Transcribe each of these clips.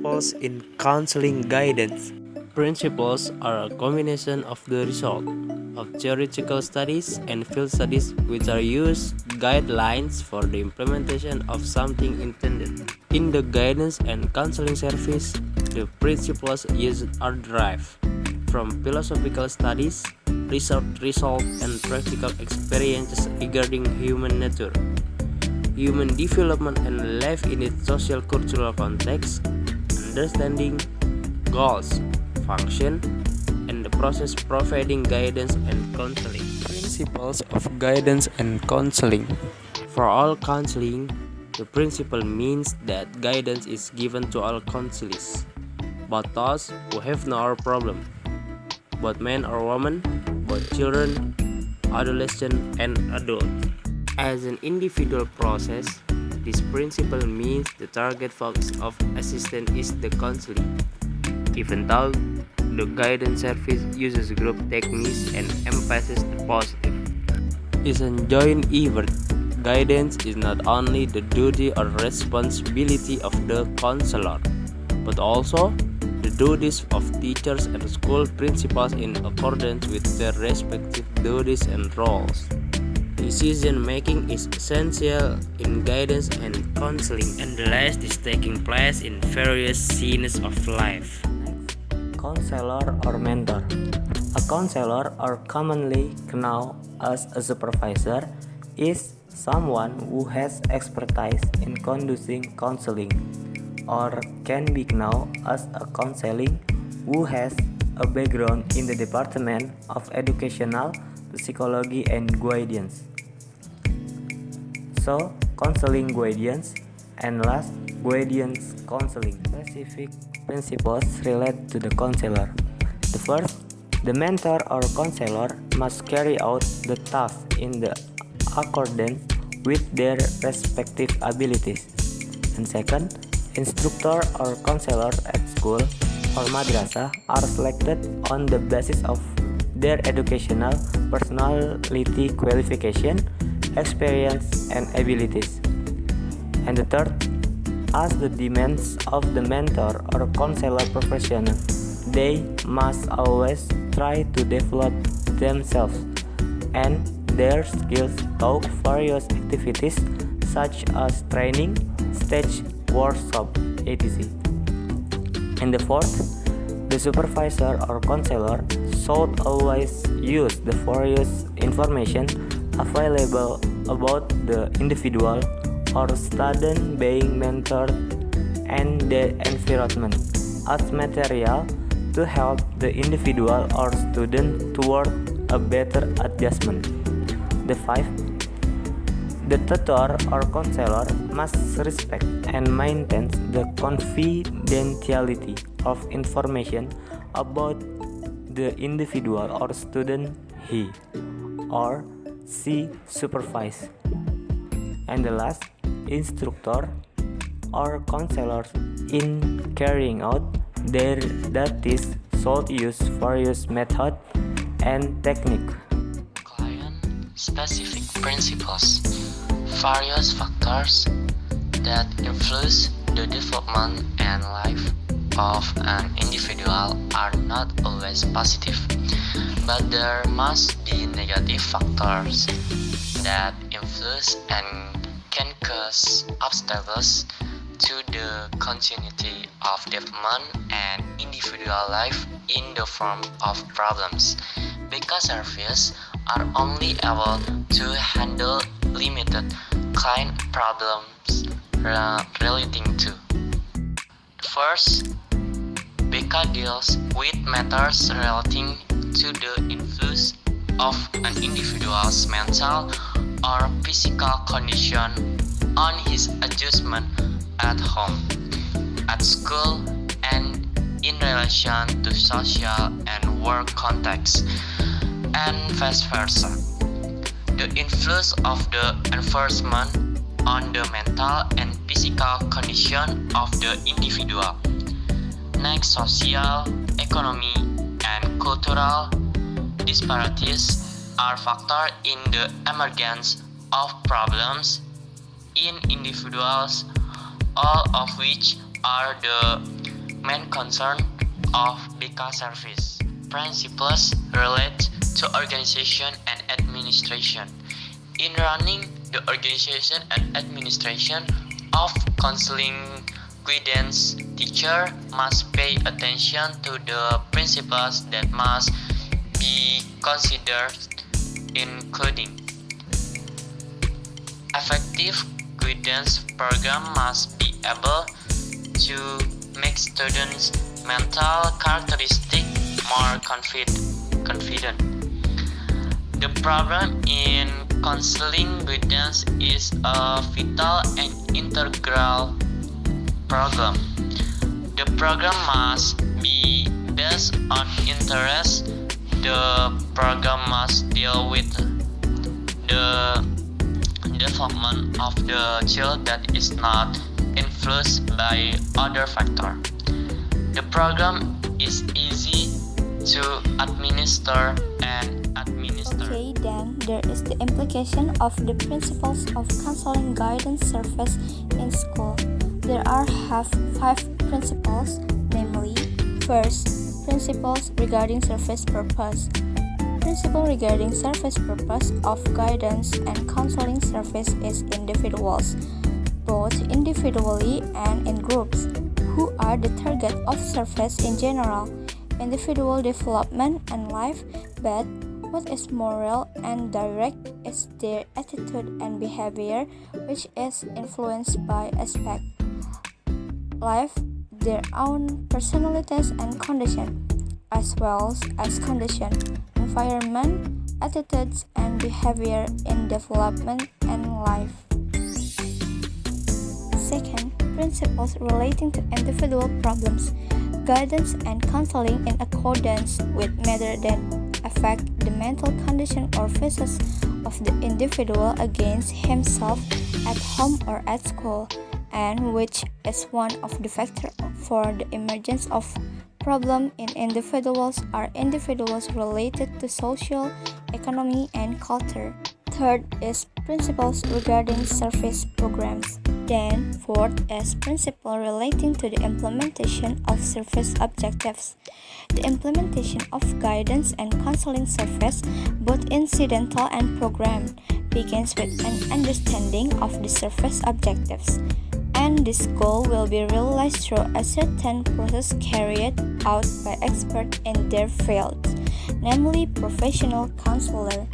Principles in counseling guidance. Principles are a combination of the result of theoretical studies and field studies which are used guidelines for the implementation of something intended. In the guidance and counseling service, the principles used are derived from philosophical studies, research results, and practical experiences regarding human nature, human development, and life in its social cultural context, understanding goals, function, and the process providing guidance and counseling. Principles of guidance and counseling. For all counseling, the principle means that guidance is given to all counselees, but those who have no problem, both men or women, both children, adolescent, and adult. As an individual process, this principle means the target focus of assistance is the counseling, even though the guidance service uses group techniques and emphasizes the positive. It's a joint effort. Guidance is not only the duty or responsibility of the counselor, but also the duties of teachers and school principals in accordance with their respective duties and roles. Decision making is essential in guidance and counseling, and the last is taking place in various scenes of life. Counselor or mentor. A counselor, or commonly known as a supervisor, is someone who has expertise in conducting counseling, or can be known as a counseling who has a background in the Department of Educational Psychology and Guidance. So, counseling guidance, and last, guidance counseling. Specific principles relate to the counselor. The first, the mentor or counselor must carry out the task in the accordance with their respective abilities. And second, instructor or counselor at school or madrasah are selected on the basis of their educational, personality qualification, experience, and abilities. And the third, as the demands of the mentor or counselor professional, they must always try to develop themselves and their skills through various activities such as training, stage, workshop, etc. And the fourth, the supervisor or counselor should always use the various information available about the individual or student being mentored and the environment as material to help the individual or student toward a better adjustment. The fifth, the tutor or counselor must respect and maintain the confidentiality of information about the individual or student he or she supervise. And the last, instructor or counselors in carrying out their duties should use various methods and techniques. Client-specific principles. Various factors that influence the development and life of an individual are not always positive, but there must be negative factors that influence and can cause obstacles to the continuity of development and individual life in the form of problems, because services are only able to handle limited client problems relating to. First, BK deals with matters relating to the influence of an individual's mental or physical condition on his adjustment at home, at school, and in relation to social and work contexts, and vice versa. The influence of the environment on the mental and physical condition of the individual. Next, social, economic, and cultural disparities are factors in the emergence of problems in individuals, all of which are the main concern of BK service. Principles relate to organization and administration. In running the organization and administration of counseling guidance, teacher must pay attention to the principles that must be considered, including effective guidance program must be able to make students' mental characteristics more confident. The program in counseling guidance is a vital and integral program. The program must be based on interest. The program must deal with the development of the child that is not influenced by other factors. The program is easy to administer and administer. Okay, then there is the implication of the principles of counseling guidance service in school. There are five principles, namely, first, principles regarding service purpose. Principle regarding service purpose of guidance and counseling service is individuals, both individually and in groups, who are the target of service in general, individual development and life, but what is moral and direct is their attitude and behavior, which is influenced by aspect life, their own personalities and condition, as well as condition, environment, attitudes, and behavior in development and life. Second, principles relating to individual problems, guidance and counseling in accordance with matters that affect the mental condition or phases of the individual against himself at home or at school, and which is one of the factors for the emergence of problem in individuals are individuals related to social, economy, and culture. Third is principles regarding service programs. Then, fourth is principle relating to the implementation of service objectives. The implementation of guidance and counseling service, both incidental and programmed, begins with an understanding of the service objectives, and this goal will be realized through a certain process carried out by experts in their fields, namely professional counselor.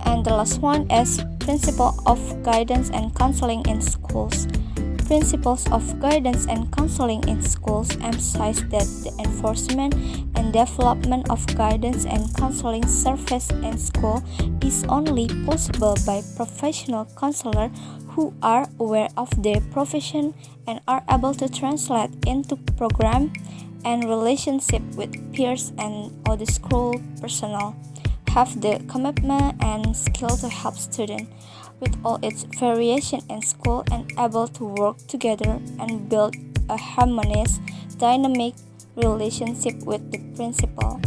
And the last one is principle of guidance and counseling in schools. Principles of guidance and counseling in schools emphasize that the enforcement and development of guidance and counseling service in school is only possible by professional counselors who are aware of their profession and are able to translate into program and relationship with peers and other school personnel, have the commitment and skill to help students with all its variation in school and able to work together and build a harmonious, dynamic relationship with the principal.